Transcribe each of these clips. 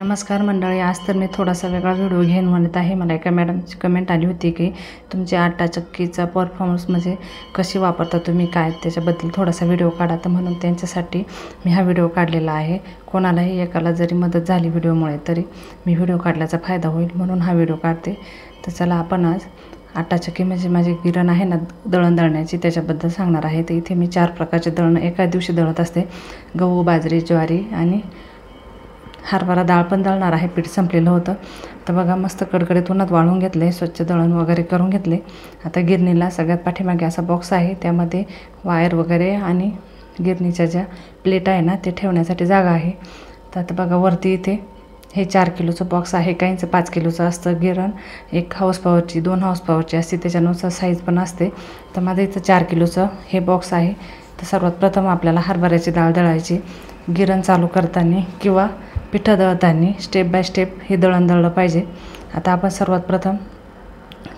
नमस्कार मंडळी, आज तर मी थोडासा वेगळा व्हिडिओ घेऊन म्हणत आहे। मला एका मॅडमची कमेंट आली होती की तुमचे आटा चक्कीचा परफॉर्मन्स म्हणजे कशी वापरता तुम्ही, काय त्याच्याबद्दल थोडासा व्हिडिओ काढा। तर म्हणून त्यांच्यासाठी मी हा व्हिडिओ काढलेला आहे। कोणालाही एकाला जरी मदत झाली व्हिडिओमुळे तरी मी व्हिडिओ काढल्याचा फायदा होईल म्हणून हा व्हिडिओ काढते। तर चला आपण आज आटा चक्की म्हणजे माझी गिरण आहे ना दळण दळण्याची, त्याच्याबद्दल सांगणार आहे। तर इथे मी 4 प्रकारचे दळण एका दिवशी दळत असते। गहू, बाजरी, ज्वारी आणि हरभरा डाळ पण दळणार आहे। पीठ संपलेलं होतं तर बघा मस्त कडकडीत उन्हात वाळून घेतले, स्वच्छ दळण वगैरे करून घेतले। आता गिरणीला सगळ्यात पाठीमागे असा बॉक्स आहे, त्यामध्ये वायर वगैरे आणि गिरणीच्या ज्या प्लेट आहे ना ते ठेवण्यासाठी जागा आहे। तर आता बघा वरती इथे हे 4 किलोचं बॉक्स आहे, काहींचं 5 किलोचं असतं। गिरण 1 हाऊस पॉवरची 2 हाऊस पॉवरची असते, त्याच्यानुसार साईज पण असते। तर माझं इथं 4 किलोचं हे बॉक्स आहे। तर सर्वात प्रथम आपल्याला हरभऱ्याची डाळ दळायची। गिरण चालू करताना किंवा पिठं दळताना स्टेप बाय स्टेप हे दळण दळलं पाहिजे। आता आपण सर्वात प्रथम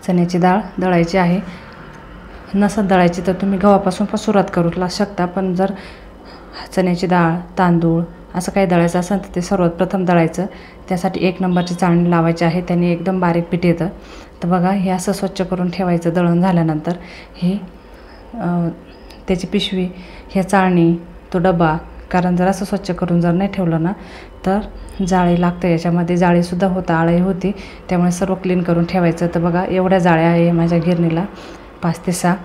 चण्याची डाळ दळायची आहे। नसत दळायची तर तुम्ही गव्हापासून पण सुरुवात करू शकता, पण जर चण्याची डाळ, तांदूळ असं काही दळायचं असेल तर ते सर्वात प्रथम दळायचं। त्यासाठी 1 नंबरची चाळणी लावायची आहे, त्याने एकदम बारीक पीठ येतं। तर बघा हे असं स्वच्छ करून ठेवायचं। दळण झाल्यानंतर ही त्याची पिशवी, ह्या चाळणी, तो डबा, कारण जर असं स्वच्छ करून जर नाही ठेवलं ना तर जाळी लागते, याच्यामध्ये जाळीसुद्धा होता, आळी होती, त्यामुळे सर्व क्लीन करून ठेवायचं। तर बघा एवढ्या जाळ्या आहे माझ्या गिरणीला 5 ते 6।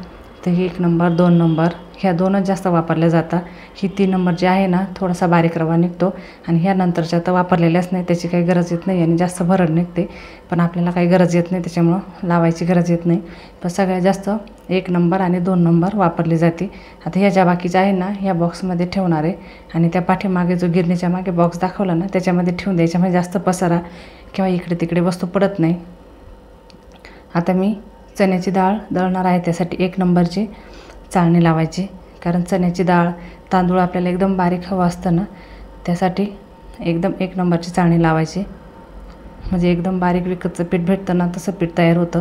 तर ही 1 नंबर 2 नंबर ह्या 2च जास्त वापरल्या जातात। ही 3 नंबर जी आहे ना थोडासा बारीक रवा निघतो आणि ह्या नंतरच्या तर वापरलेल्याच नाही, त्याची काही गरज येत नाही आणि जास्त भरड निघते, पण आपल्याला काही गरज येत नाही त्याच्यामुळं लावायची गरज येत नाही। पण सगळ्यात जास्त 1 नंबर आणि 2 नंबर वापरली जाते। आता ह्या ज्या बाकीच्या आहे ना ह्या बॉक्समध्ये ठेवणार आहे आणि त्या पाठीमागे जो गिरणीच्या मागे बॉक्स दाखवला ना त्याच्यामध्ये ठेवून द्यायच्या, म्हणजे जास्त पसारा किंवा इकडे तिकडे वस्तू पडत नाही। आता मी चण्याची डाळ दळणार आहे, त्यासाठी 1 नंबरची चाळणी लावायची, कारण चण्याची डाळ, तांदूळ आपल्याला एकदम बारीक हवं असतं ना, त्यासाठी एकदम 1 नंबरची चाळणी लावायची, म्हणजे एकदम बारीक विकतचं पीठ भेटतं ना तसं पीठ तयार होतं।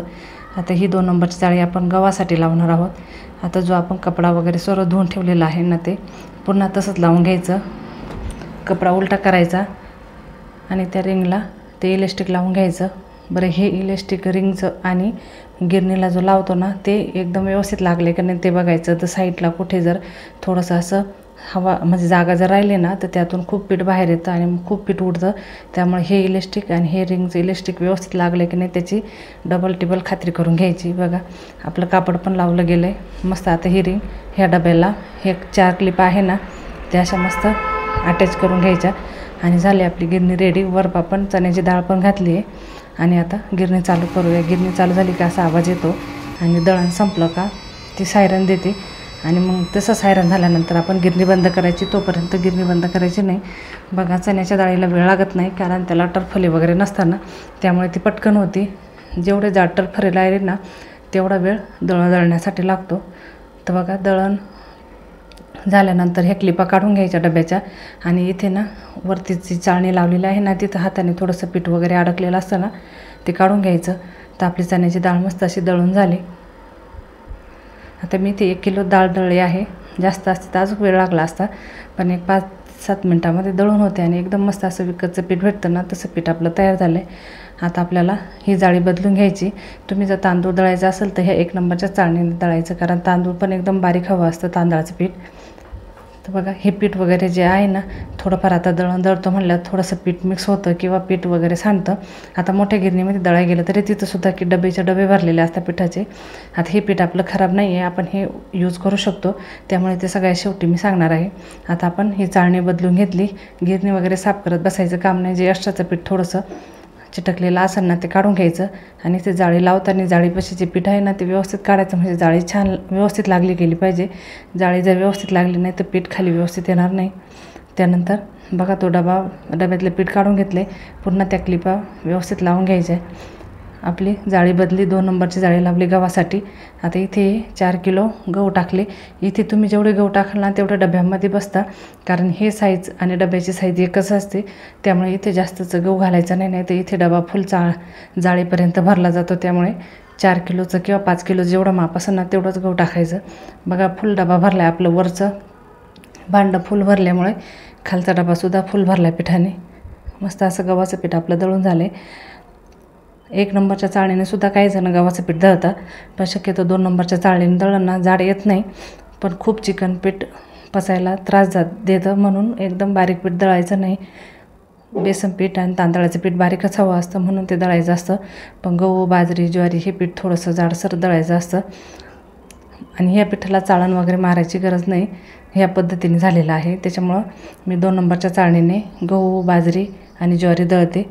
आता ही 2 नंबरची चाळणी आपण गव्हासाठी लावणार आहोत। आता जो आपण कपडा वगैरे सर्व धुवून ठेवलेला आहे ना ते पुन्हा तसंच लावून घ्यायचं। कपडा उलटा करायचा आणि त्या रिंगला ते इलेस्टिक लावून घ्यायचं। बरं हे इलेस्टिक रिंगचं आणि गिरणीला जो लावतो ना ते एकदम व्यवस्थित लागले की नाही ते बघायचं। तर साईडला कुठे जर थोडंसं असं हवा म्हणजे जागा जर राहिली ना तर त्यातून खूप पीठ बाहेर येतं आणि खूप पीठ उडतं, त्यामुळे हे इलेस्टिक आणि हे रिंगचं इलेस्टिक व्यवस्थित लागले की नाही त्याची डबल टिबल खात्री करून घ्यायची। बघा आपलं कापड पण लावलं गेलं आहे मस्त। आता ही रिंग ह्या डब्याला हे 4 क्लिप आहे ना त्या अशा मस्त अटॅच करून घ्यायच्या आणि झाली आपली गिरणी रेडी। वर आपण चण्याची डाळ पण घातली आहे आणि आता गिरणी चालू करूया। गिरणी चालू झाली का असा आवाज येतो आणि दळण संपलं का ती सायरन देते आणि मग तसं सायरन झाल्यानंतर आपण गिरणी बंद करायची, तोपर्यंत गिरणी बंद करायची नाही। बघा चण्याच्या डाळीला वेळ लागत नाही, कारण त्याला टरफले वगैरे नसताना, त्यामुळे ती पटकन होती। जेवढे जाड टरफले राहिले ना तेवढा वेळ दळण दळण्यासाठी लागतो। तर बघा दळण झाल्यानंतर ह्या क्लिपा काढून घ्यायच्या डब्याच्या आणि इथे ना वरतीची चाळणी लावलेली आहे ना तिथं हाताने थोडंसं पीठ वगैरे अडकलेलं असतं ना ते काढून घ्यायचं। तर आपली चण्याची डाळ मस्त अशी दळून झाली। आता मी इथे 1 किलो डाळ दळली आहे, जास्त असते तर अजून वेळ लागला असता, पण एक 5-7 मिनटामध्ये दळून होते आणि एकदम मस्त असं विकतचं पीठ भेटतं ना तसं पीठ आपलं तयार झालं आहे। आता आपल्याला ही जाळी बदलून घ्यायची। तुम्ही जर तांदूळ दळायचं असेल तर ह्या 1 नंबरच्या चाळणीने दळायचं, कारण तांदूळ पण एकदम बारीक हवं असतं तांदळाचं पीठ। तर बघा हे पीठ वगैरे जे आहे ना थोडंफार आता दळण दळतो म्हणल्यावर थोडंसं पीठ मिक्स होतं किंवा पीठ वगैरे सांडतं। आता मोठ्या गिरणीमध्ये दळायला गेलं तरी तिथंसुद्धा की डबेचे डबे भरलेले असतात पिठाचे। आता हे पीठ आपलं खराब नाही आहे, आपण हे यूज करू शकतो, त्यामुळे ते सगळ्या शेवटी मी सांगणार आहे। आता आपण ही चाळणी बदलून घेतली, गिरणी वगैरे साफ करत बसायचं काम नाही। जे एक्स्ट्राचं पीठ थोडंसं चिटकलेलं असेल ना ते काढून घ्यायचं आणि ते जाळी लावताना जाळीपाशी जे पीठ आहे ना ते व्यवस्थित काढायचं, म्हणजे जाळी छान व्यवस्थित लागली गेली पाहिजे। जाळी जर व्यवस्थित लागली नाही तर पीठ खाली व्यवस्थित येणार नाही। त्यानंतर बघा तो डब्यातले पीठ काढून घेतले, पुन्हा त्या क्लिपा व्यवस्थित लावून घ्यायच्या। आपली जाळी बदली 2 नंबरची जाळी लावली गव्हासाठी। आता इथे 4 किलो गहू टाकले। इथे तुम्ही जेवढे गहू टाकाल ना तेवढ्या डब्यामध्ये बसता, कारण हे साईज आणि डब्याची साईज एकच असते, त्यामुळे इथे जास्तचं गहू घालायचं नाही, नाही तर इथे डबा फुल जाळीपर्यंत भरला जातो। त्यामुळे 4 किलोचं किंवा 5 किलो जेवढं माप असेल ना तेवढंच गहू टाकायचं। बघा फुल डबा भरला आहे, आपलं वरचं भांडं फुल भरल्यामुळे खालचा डबासुद्धा फुल भरला आहे पिठाने। मस्त असं गव्हाचं पीठ आपलं दळून झालं आहे. 1 नंबरच्या चाळणीने सुद्धा काही जण गव्हाचं पीठ दळतात, पण शक्यतो 2 नंबरच्या चाळणीने दळलं ना जाड येत नाही, पण खूप चिकन पीठ पचायला त्रास देतं, म्हणून एकदम बारीक पीठ दळायचं नाही. बेसन पीठ आणि तांदळाचं पीठ बारीकच हवं असतं म्हणून ते दळायचं असतं, पण गहू, बाजरी, ज्वारी हे पीठ थोडंसं जाडसर दळायचं असतं. आणि ह्या पिठाला चाळण वगैरे मारायची गरज नाही, ह्या पद्धतीने झालेलं आहे. त्याच्यामुळं मी 2 नंबरच्या चाळणीने गहू, बाजरी आणि ज्वारी दळते.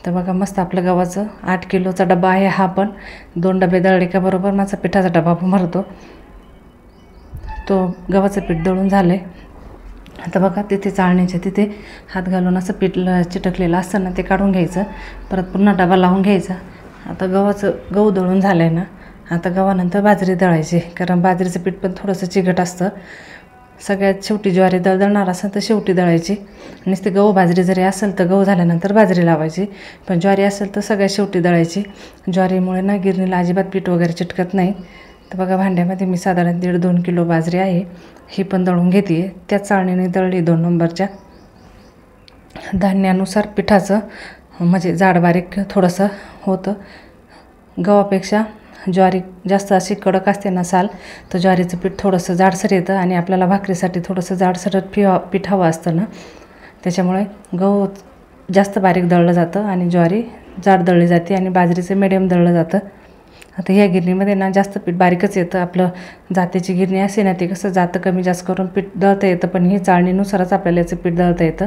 तर बघा मस्त आपलं गव्हाचं 8 किलोचा डबा आहे हा, पण 2 डबे दळले का बरोबर माझा पिठाचा डबा भरतो. तो गव्हाचं पीठ दळून झालं आहे. आता बघा तिथे चाळणीच्या तिथे हात घालून असं पीठ चिटकलेलं असतं ना ते काढून घ्यायचं, परत पुन्हा डबा लावून घ्यायचा. आता गहू दळून झालं आहे ना, आता गव्हानंतर बाजरी दळायची, कारण बाजरीचं पीठ पण थोडंसं चिकट असतं. सगळ्यात शेवटी ज्वारी दळणार असेल तर शेवटी दळायची, नुसते गहू बाजरी जरी असेल तर गहू झाल्यानंतर बाजरी लावायची, पण ज्वारी असेल तर सगळ्यात शेवटी दळायची. ज्वारीमुळे ना गिरणीला अजिबात पीठ वगैरे चिटकत नाही. तर बघा भांड्यामध्ये मी साधारण 1.5-2 किलो बाजरी आहे, ही पण दळून घेते आहे. त्याच चाळणीने दळली 2 नंबरच्या. धान्यानुसार पिठाचं म्हणजे जाड बारीक थोडंसं होतं. गव्हापेक्षा ज्वारी जास्त अशी कडक असते ना साल, तर ज्वारीचं पीठ थोडंसं जाडसर येतं आणि आपल्याला भाकरीसाठी थोडंसं जाडसर पीठ हवं असतं ना, त्याच्यामुळे गहू जास्त बारीक दळलं जातं आणि ज्वारी जाड दळली जाते आणि बाजरीचं मिडियम दळलं जातं. आता ह्या गिरणीमध्ये ना जास्त पीठ बारीकच येतं. आपलं जातीची गिरणी असते ना, ते कसं जातं कमी जास्त करून पीठ दळता येतं, पण ही चाळणीनुसारच आपल्याला याचं पीठ दळता येतं.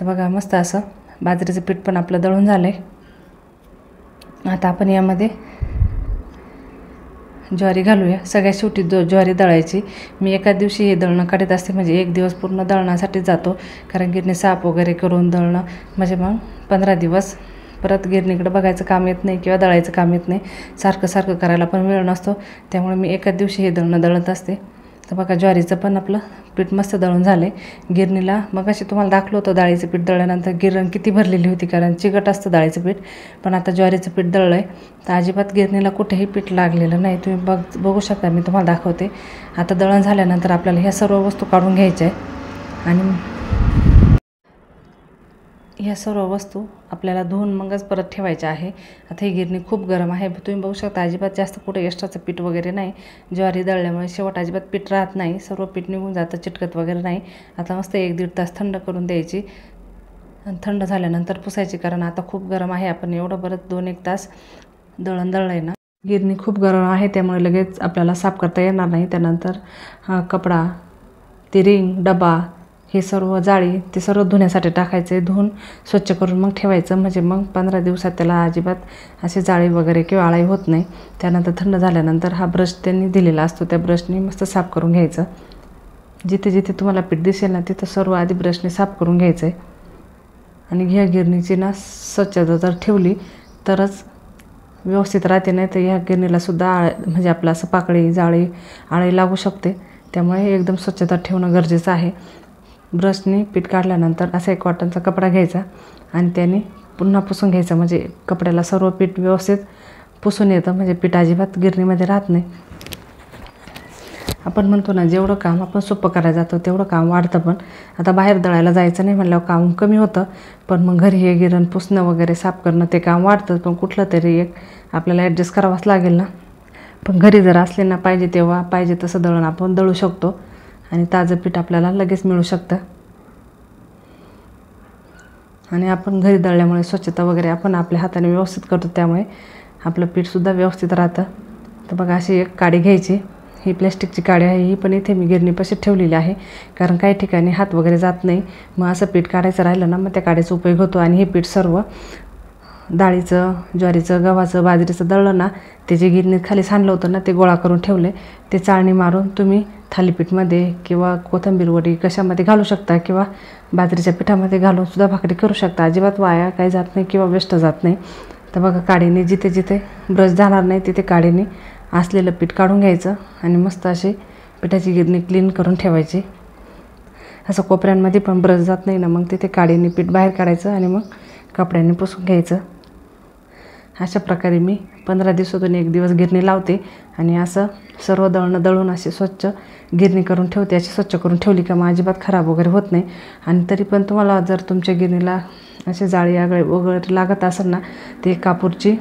तर बघा मस्त असं बाजरीचं पीठ पण आपलं दळून झालं आहे. आता आपण यामध्ये ज्वारी घालूया. सगळ्यात शेवटी ज्वारी दळायची. मी एका दिवशी हे दळणं काढत असते, म्हणजे 1 दिवस पूर्ण दळण्यासाठी जातो, कारण गिरणी साफ वगैरे करून दळणं म्हणजे मग 15 दिवस परत गिरणीकडे बघायचं काम येत नाही किंवा दळायचं काम येत नाही. सारखं करायला पण वेळ नसतो, त्यामुळे मी एका दिवशी हे दळणं दळत असते. तर बघा ज्वारीचं पण आपलं पीठ मस्त दळून झालं आहे. गिरणीला मग अशी तुम्हाला दाखलं होतं डाळीचं पीठ दळल्यानंतर गिरण किती भरलेली होती, कारण चिकट असतं डाळीचं पीठ. पण आता ज्वारीचं पीठ दळलं आहे तर अजिबात गिरणीला कुठेही पीठ लागलेलं नाही. तुम्ही बघू शकता, मी तुम्हाला दाखवते. आता दळण झाल्यानंतर आपल्याला ह्या सर्व वस्तू काढून घ्यायच्या आहे आणि ह्या सर्व वस्तू आपल्याला धुवून मगच परत ठेवायच्या आहे. आता ही गिरणी खूप गरम आहे, तुम्ही बघू शकता. अजिबात जास्त कुठे एक्स्ट्राचं पीठ वगैरे नाही. ज्वारी दळल्यामुळे शेवट अजिबात पीठ राहत नाही, सर्व पीठ निघून जातं, चिटकत वगैरे नाही. आता मस्त 1-1.5 तास थंड करून द्यायची आणि थंड झाल्यानंतर पुसायची, कारण आता खूप गरम आहे. आपण एवढं बरं 2-1 तास दळलं आहे ना. गिरणी खूप गरम आहे, त्यामुळे लगेच आपल्याला साफ करता येणार नाही. त्यानंतर कपडा, ते रिंग, डबा, हे सर्व जाळी ते सर्व धुण्यासाठी टाकायचे. धुवून स्वच्छ करून मग ठेवायचं, म्हणजे मग 15 दिवसात त्याला अजिबात अशी जाळी वगैरे किंवा आळी होत नाही. त्यानंतर थंड झाल्यानंतर हा ब्रश त्यांनी दिलेला असतो, त्या ब्रशने मस्त साफ करून घ्यायचं. जिथे जिथे तुम्हाला पीठ दिसेल ना तिथं सर्व आधी ब्रशने साफ करून घ्यायचं आहे. आणि ह्या गिरणीची ना स्वच्छता जर ठेवली तरच व्यवस्थित राहते, नाही तर ह्या गिरणीलासुद्धा म्हणजे आपलं असं पाकळी, जाळी, आळी लागू शकते. त्यामुळे एकदम स्वच्छता ठेवणं गरजेचं आहे. ब्रशने पीठ काढल्यानंतर असा एक कॉटनचा कपडा घ्यायचा आणि त्याने पुन्हा पुसून घ्यायचं, म्हणजे कपड्याला सर्व पीठ व्यवस्थित पुसून येतं, म्हणजे पीठ अजिबात गिरणीमध्ये राहत नाही. आपण म्हणतो ना, जेवढं काम आपण सोपं करायला जातो तेवढं काम वाढतं. पण आता बाहेर दळायला जायचं नाही म्हणल्यावर काम कमी होतं, पण मग घरी हे गिरण पुसणं वगैरे साफ करणं ते काम वाढतं. पण कुठलं तरी एक आपल्याला ॲडजस्ट करावंच लागेल ना. पण घरी जर असले ना, पाहिजे तेव्हा पाहिजे तसं दळण आपण दळू शकतो आणि ताजं पीठ आपल्याला लगेच मिळू शकतं. आणि आपण घरी दळल्यामुळे स्वच्छता वगैरे आपण आपल्या हाताने व्यवस्थित करतो, त्यामुळे आपलं पीठसुद्धा व्यवस्थित राहतं. तर बघा अशी एक काडी घ्यायची. ही प्लॅस्टिकची काडी आहे, ही पण इथे मी गिरणीपाशी ठेवलेली आहे, कारण काही ठिकाणी हात वगैरे जात नाही. मग असं पीठ काढायचं राहिलं ना, मग त्या काडीचा उपयोग होतो. आणि हे पीठ सर्व डाळीचं, ज्वारीचं, गव्हाचं, बाजरीचं दळलं ना, ते जे गिरणीत खाली सांडलं होतं ना, ते गोळा करून ठेवले. ते चाळणी मारून तुम्ही थालीपीठमध्ये किंवा कोथिंबीर वडी कशामध्ये घालू शकता, किंवा बाजरीच्या पिठामध्ये घालून सुद्धा भाकरी करू शकता. अजिबात वाया काही जात नाही किंवा वेस्ट जात नाही. तर बघा काडीने जिथे जिथे ब्रश जाणार नाही तिथे काडीने असलेलं पीठ काढून घ्यायचं आणि मस्त अशी पिठाची गिरणी क्लीन करून ठेवायची. असं कोपऱ्यांमध्ये पण ब्रश जात नाही ना, मग तिथे काडीने पीठ बाहेर काढायचं आणि मग कपड्याने पुसून घ्यायचं. अशा प्रकारे मी 15 दिवसातून 1 दिवस गिरणी लावते आणि असं सर्व दळणं दळून अशी स्वच्छ गिरणी करून ठेवते. अशी स्वच्छ करून ठेवली का मग अजिबात खराब वगैरे होत नाही. आणि तरी पण तुम्हाला जर तुमच्या गिरणीला असे जाळी वगैरे लागत असेल ना, ते कापूरची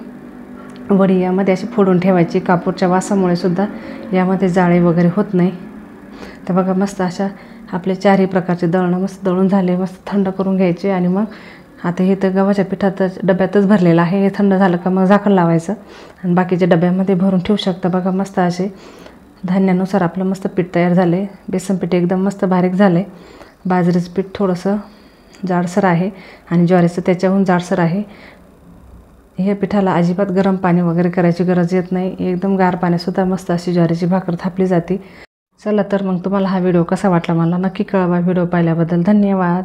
वडी यामध्ये अशी फोडून ठेवायची. कापूरच्या वासामुळे सुद्धा यामध्ये जाळी वगैरे होत नाही. तर बघा मस्त अशा आपले 4ही प्रकारचे दळणं मस्त दळून झाले. मस्त थंड करून घ्यायचे आणि मग आता हे तर गव्हाच्या पिठातच डब्यातच भरलेलं आहे. हे थंड झालं का मग झाकण लावायचं आणि बाकीच्या डब्यामध्ये भरून ठेवू शकता. बघा मस्त असे धान्यानुसार आपलं मस्त पीठ तयार झाले. बेसन पीठ एकदम मस्त बारीक झाले. बाजरीचं पीठ थोडंसं जाडसर आहे आणि ज्वारीचं त्याच्याहून जाडसर आहे. हे पिठाला अजिबात गरम पाणी वगैरे करायची गरज येत नाही. एकदम गार पाण्यातसुद्धा मस्त अशी ज्वारीची भाकर थापली जाते. चला तर मग तुम्हाला हा व्हिडिओ कसा वाटला मला नक्की कळवा. व्हिडिओ पाहिल्याबद्दल धन्यवाद.